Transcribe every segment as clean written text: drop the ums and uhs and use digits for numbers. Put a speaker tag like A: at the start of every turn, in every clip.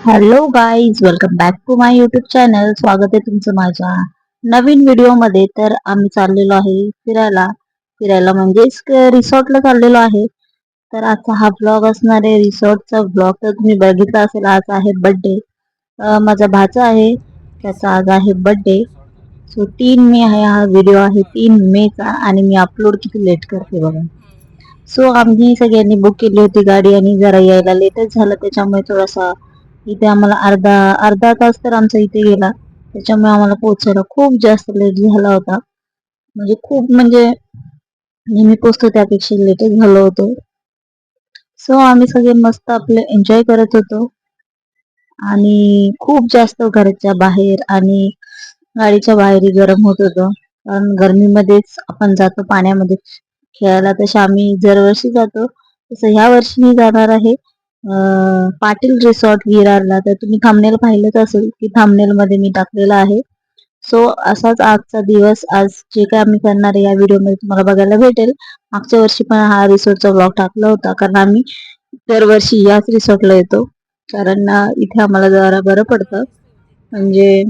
A: Hello guys, welcome back to my YouTube channel. स्वागत आहे तुमचं माझ्या नवीन व्हिडिओमध्ये. तर आम्ही चाललेलो आहे फिरायला फिरायला म्हणजेच रिसॉर्टला चाललेलो आहे. तर आजचा हा ब्लॉग असणार आहे रिसॉर्टचा ब्लॉग. तर तुम्ही बघितला असेल, आज आहे बर्थडे. माझा भाचा आहे, त्याचा आज आहे बर्थडे. सो 3 मे आहे, हा व्हिडिओ आहे 3 मे चा. आणि मी अपलोड किती लेट करते बघा. सो आम्ही सगळ्यांनी बुक केली होती गाडी आणि जरा यायला लेटच झालं, त्याच्यामुळे थोडासा इथे आम्हाला अर्धा अर्धा तास तर आमचा इथे गेला. त्याच्यामुळे आम्हाला पोहोचायला खूप जास्त लेट झाला होता. म्हणजे खूप म्हणजे नेहमी पोचतो त्यापेक्षा लेटच झालो होतो. सो आम्ही सगळे मस्त आपले एन्जॉय करत होतो. आणि खूप जास्त घराच्या बाहेर आणि गाडीच्या बाहेरही गरम होत होतं. कारण गरमीमध्येच आपण जातो पाण्यामध्ये खेळायला. तसे आम्ही दरवर्षी जातो, तसं ह्या वर्षी मी जाणार आहे पाटील रिसॉर्ट विरारला. तर तुम्ही थांबनेल पाहिलंच असेल की थांबनेल मध्ये मी टाकलेला आहे. सो असाच आजचा दिवस, आज जे काय आम्ही करणार आहे या व्हिडिओमध्ये तुम्हाला बघायला भेटेल. मागच्या वर्षी पण हा रिसॉर्टचा ब्लॉग टाकला होता, कारण आम्ही दरवर्षी याच रिसॉर्टला येतो. कारण इथे आम्हाला जरा बरं पडतं, म्हणजे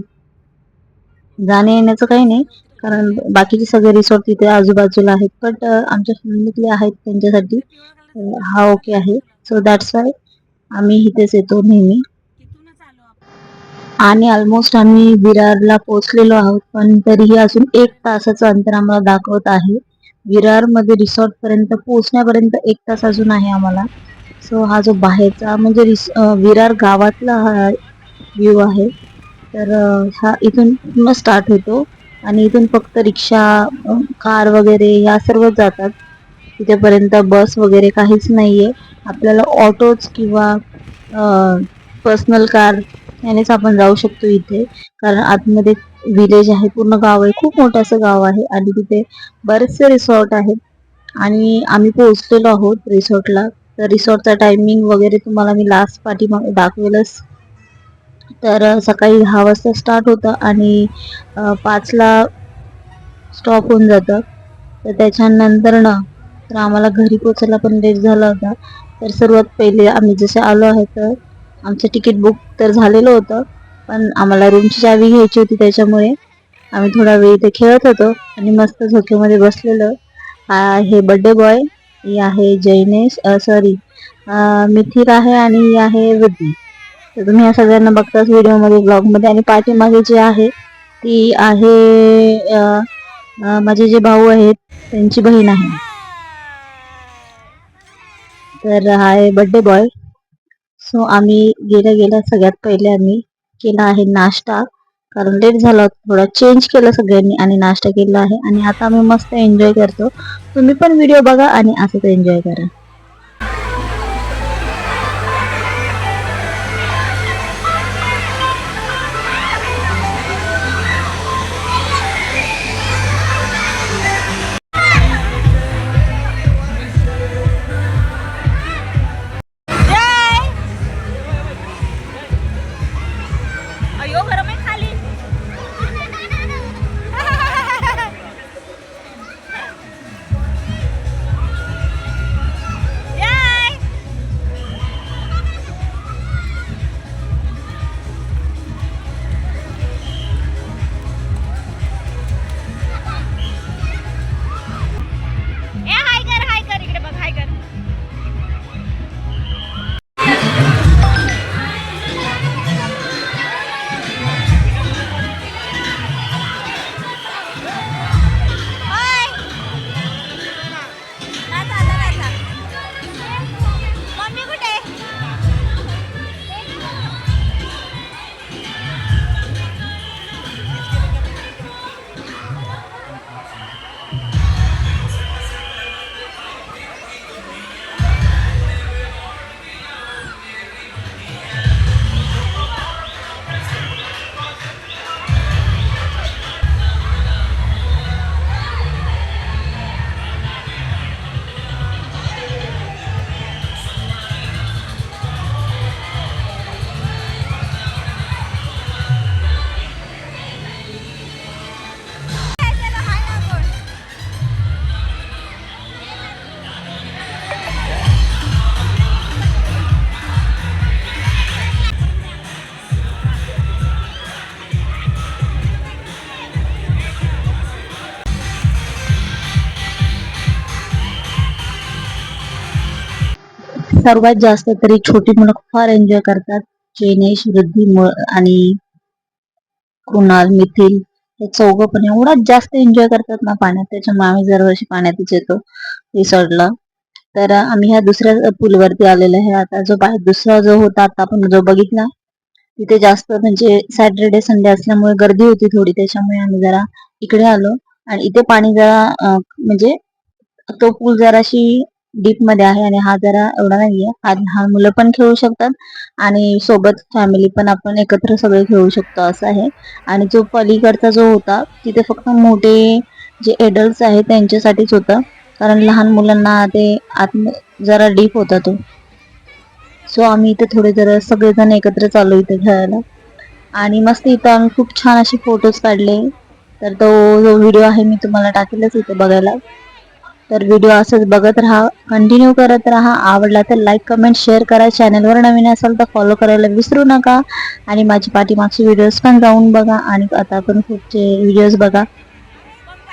A: जाणे येण्याचं काही नाही. कारण बाकीचे सगळे रिसॉर्ट तिथे आजूबाजूला आहेत, बट आमच्या फॅमिलीतले आहेत त्यांच्यासाठी हा ओके आहे. सो दॅट्स वाय आम्ही इथेच येतो नेहमी. आणि ऑलमोस्ट आम्ही विरारला पोहोचलेलो आहोत, पण तरीही अजून 1 तासाचं अंतर आम्हाला दाखवत आहे. विरार मध्ये रिसॉर्ट पर्यंत पोहोचण्यापर्यंत 1 तास अजून आहे आम्हाला. सो हा जो बाहेरचा म्हणजे विरार गावातला हा व्ह्यू आहे. तर हा इथून पूर्ण स्टार्ट होतो आणि इथून फक्त रिक्षा, कार वगैरे या सर्व जातात. तिथेपर्यंत बस वगैरे काहीच नाहीये. आपल्याला ऑटोच किंवा पर्सनल कार यानेच आपण जाऊ शकतो इथे. कारण आतमध्ये विलेज आहे, पूर्ण गाव आहे, खूप मोठं असं गाव आहे आणि तिथे बरेचसे रिसॉर्ट आहेत. आणि आम्ही पोहोचलेलो आहोत रिसॉर्टला. तर रिसॉर्टचा टायमिंग वगैरे तुम्हाला मी लास्ट पाठीमागे दाखवेलच. तर सकाळी 10 वाजता स्टार्ट होतं आणि 5ला स्टॉप होऊन जातं. तर त्याच्यानंतर तर आम्हाला घरी पोचायला पण लेट झाला होता. तर सर्वात पहिले आम्ही जसे आलो आहे, तर आमचं तिकीट बुक तर झालेलं होतं, पण आम्हाला रूमची चावी घ्यायची होती. त्याच्यामुळे आम्ही थोडा वेळ इथे खेळत होतो आणि मस्त झोक्यामध्ये बसलेलो. हा आहे बर्थडे बॉय, ही आहे जैनेश, सॉरी मिथिर आहे, आणि ही आहे वृद्धी. तर तुम्ही या सगळ्यांना बघताच व्हिडिओमध्ये ब्लॉगमध्ये. आणि पाठीमागे जी आहे ती आहे माझे जे भाऊ आहेत त्यांची बहीण आहे. तर हा आहे बर्थडे बॉय. सो आम्ही गेल्या गेल्या सगळ्यात पहिले आम्ही केला आहे नाश्ता, कारण लेट झाला, थोडा चेंज केलं सगळ्यांनी आणि नाश्ता केला आहे. आणि आता आम्ही मस्त एन्जॉय करतो. तुम्ही पण व्हिडिओ बघा आणि असंच एन्जॉय करा.
B: अयो गरम आहे खाली.
A: सर्वात जास्त तरी छोटी मुलं फार एन्जॉय करतात. जेनेश, वृद्धी आणि कुणाल, मिथिल हे चौघं पण एवढाच जास्त एन्जॉय करतात ना पाण्यात. त्याच्यामुळे आम्ही दरवर्षी पाण्यातच येतो रिसॉर्टला. तर आम्ही ह्या दुसऱ्या पूलवरती आलेलो आहे. आता जो दुसरा जो होता आता आपण जो बघितला तिथे जास्त म्हणजे सॅटर्डे संडे असल्यामुळे गर्दी होती थोडी, त्याच्यामुळे आम्ही जरा इकडे आलो. आणि इथे पाणी जरा म्हणजे तो पूल जराशी डीप मध्ये आहे आणि हा जरा एवढा नाहीये. हा लहान मुलं पण खेळू शकतात आणि सोबत फॅमिली पण आपण एकत्र सगळे खेळू शकतो असं आहे. आणि जो पलीकडचा जो होता तिथे फक्त मोठे जे एडल्ट आहेत त्यांच्यासाठीच होतं, कारण लहान मुलांना ते आत जरा डीप होता तो. सो आम्ही इथे थोडे जरा सगळेजण एकत्र चालू इथे खेळायला. आणि मस्त इथं आम्ही खूप छान असे फोटोज काढले. तर तो जो व्हिडिओ आहे मी तुम्हाला टाकेलच इथे बघायला. तर व्हिडिओ असंच बघत राहा, कंटिन्यू करत राहा. आवडला तर लाईक, कमेंट, शेअर करा. चॅनलवर नवीन असाल तर फॉलो करायला विसरू नका. आणि माझी पाठीमागचे व्हिडिओज पण जाऊन बघा आणि आता पण खूपचे व्हिडिओज बघा.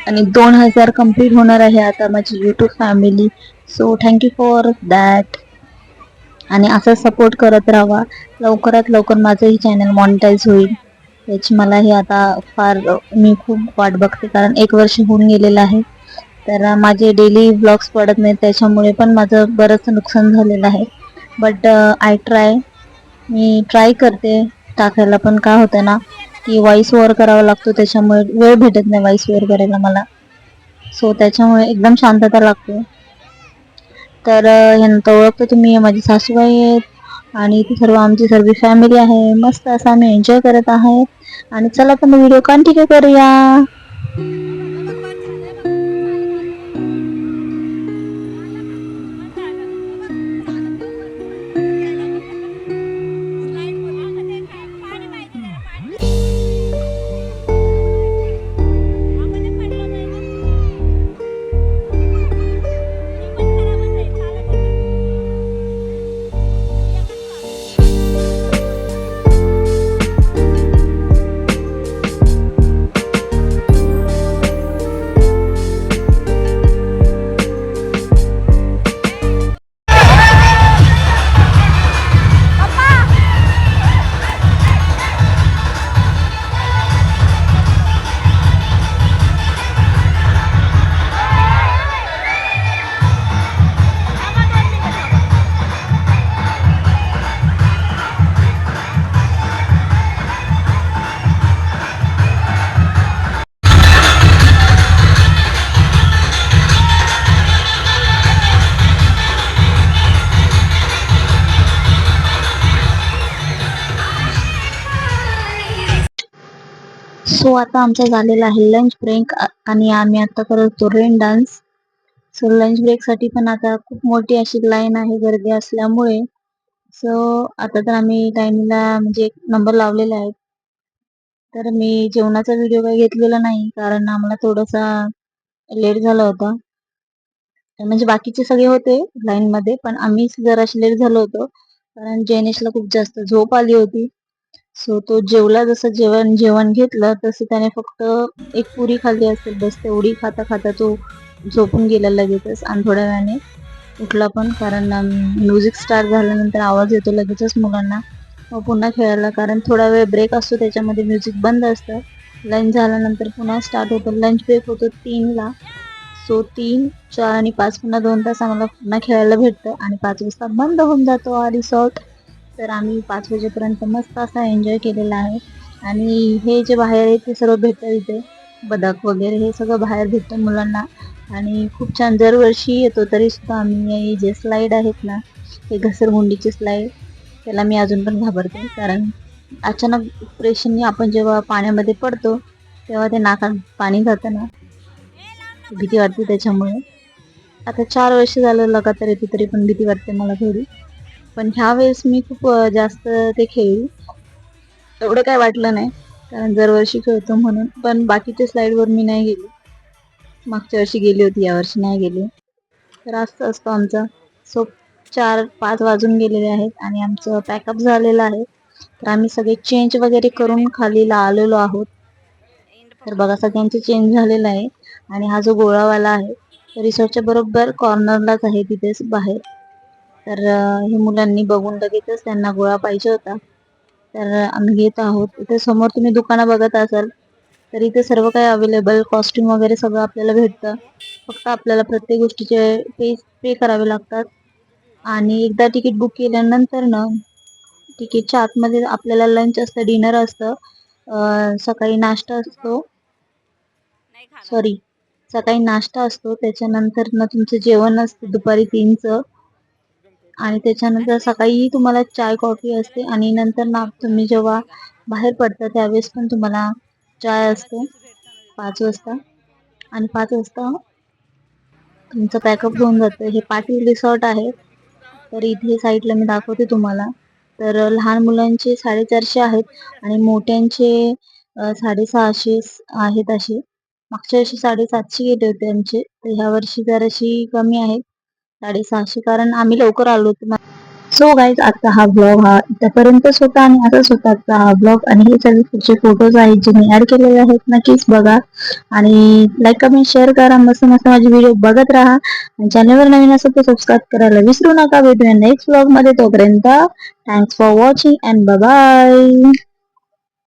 A: आणि 2000 कंप्लीट होणार आहे आता माझी YouTube family. So thank you for that. आणि असं सपोर्ट करत राहा. लवकरात लवकर माझं ही चॅनल मॉनिटाईज होईल याची मलाही आता फार मी खूप वाट बघते, कारण 1 वर्ष होऊन गेलेलं आहे. तर माझे डेली व्लॉग्स पडत नाहीत त्याच्यामुळे पण माझं बरंच नुकसान झालेलं आहे. But I try, me try करते टाकायला. पण काय होतं ना की व्हॉइस ओव्हर करावा लागतो, त्याच्यामुळे वेळ भेटत नाही व्हॉइस ओव्हर करायला मला. सो त्याच्यामुळे एकदम शांतता लागते. तर ह्यांना ओळखतं तुम्ही, माझी सासूबाई आहेत आणि इथे सर्व आमची सर्व फॅमिली आहे. मस्त असं आम्ही एन्जॉय करत आहे. आणि चला तर व्हिडिओ कंटिन्यू करूया. सो आता आमचा झालेला आहे लंच ब्रेक आणि आम्ही आता करतो rain dance. So lunch break साठी पण आता खूप मोठी अशी लाईन आहे गर्दी असल्यामुळे. सो आता तर आम्ही टाइमला म्हणजे नंबर लावलेला आहे. तर मी जेवणाचा व्हिडिओ काही घेतलेला नाही, कारण आम्हाला थोडासा लेट झाला होता. म्हणजे बाकीचे सगळे होते लाईन मध्ये, पण आम्ही जराशी लेट झालो होतो कारण जेनेशला खूप जास्त झोप आली होती. सो तो जेवला, जसं जेवण घेतलं तसं त्याने फक्त एक पुरी खाल्ली असेल बस. तेवढी खाता खाता तो झोपून गेला लगेचच. आणि थोड्या वेळाने उठला पण, कारण म्युझिक स्टार्ट झाल्यानंतर आवाज येतो लगेचच मुलांना. मग पुन्हा खेळायला, कारण थोडा वेळ ब्रेक असतो त्याच्यामध्ये म्युझिक बंद असतं. लंच झाल्यानंतर पुन्हा स्टार्ट होतो. लंच ब्रेक होतो 3ला. सो 3, 4 आणि 5 पुन्हा 2 तास आम्हाला पुन्हा खेळायला भेटतं आणि 5 वाजता बंद होऊन जातो हा रिसॉर्ट. तर आम्ही 5 वाजेपर्यंत मस्त असा एन्जॉय केलेला आहे. आणि हे जे बाहेर आहे ते सर्व भेटतं इथे, बदक वगैरे हे सगळं बाहेर भेटतं मुलांना. आणि खूप छान दरवर्षी येतो तरी सुद्धा आम्ही जे स्लाईड आहेत ना, हे घसरगुंडीचे स्लाईड, त्याला मी अजून पण घाबरते. कारण अचानक प्रेशरने आपण जेव्हा पाण्यामध्ये पडतो तेव्हा ते नाकात पाणी जातं ना, भीती वाटते त्याच्यामुळे. आता 4 वर्ष झालं लगातार येते तरी पण भीती वाटते मला थोडी. पण ह्या वेळेस मी खूप जास्त ते खेळली, एवढं काय वाटलं नाही कारण दरवर्षी खेळतो म्हणून. पण बाकीच्या स्लाईडवर मी नाही गेली. मागच्या वर्षी गेली होती, या वर्षी नाही गेली. तर असं असतो आमचं. सो 4-5 वाजून गेलेले आहेत आणि आमचं पॅकअप झालेलं आहे. तर आम्ही सगळे चेंज वगैरे करून खालीला आलेलो आहोत. तर बघा सगळ्यांचे चेंज झालेलं आहे. आणि हा जो गोळावाला आहे रिसॉर्टच्या बरोबर कॉर्नरलाच आहे तिथेच बाहेर. तर हे मुलांनी बघून लगेचच त्यांना गोळा पाहिजे होता. तर आम्ही घेत आहोत. इथे समोर तुम्ही दुकानं बघत असाल तर इथे सर्व काही अवेलेबल कॉस्ट्युम वगैरे सगळं आपल्याला भेटतं. फक्त आपल्याला प्रत्येक गोष्टीचे पे करावे लागतात. आणि एकदा तिकीट बुक केल्यानंतर ना तिकीटच्या आतमध्ये आपल्याला लंच असतं, डिनर असतं, सकाळी नाश्ता असतो.
B: नाही खाना
A: सॉरी, सकाळी नाश्ता असतो, त्याच्यानंतर ना तुमचं जेवण असतं दुपारी 3चं आणि त्याच्यानंतर सकाळी तुम्हाला चाय कॉफी असते आणि नंतर ना तुम्ही जेव्हा बाहेर पडता त्यावेळेस पण तुम्हाला चाय असते 5 वाजता आणि 5 वाजता तुमचं पॅकअप होऊन जातं. हे पाटील रिसॉर्ट आहे. तर इथे साईडला मी दाखवते तुम्हाला. तर लहान मुलांचे 450 आहेत आणि मोठ्यांचे 650 आहेत असे. मागच्या वर्षी 750 गेले होते आमचे. तर ह्या वर्षी जराशी कमी आहे 650 कारण आम्ही लवकर आलो होतो. सो गाईज आजचा हा ब्लॉग हा इथपर्यंतच होता आणि असाच होता आजचा हा ब्लॉग आणि हे सगळे पुढचे फोटोज आहेत जे मी ऍड केलेले आहेत नक्कीच बघा आणि लाईक कमेंट शेअर करा मस्त मस्त माझे व्हिडिओ बघत राहा आणि चॅनलवर नवीन असेल तर सबस्क्राईब करायला विसरू नका. भेटूया नेक्स्ट ब्लॉग मध्ये तोपर्यंत thanks for watching and bye bye.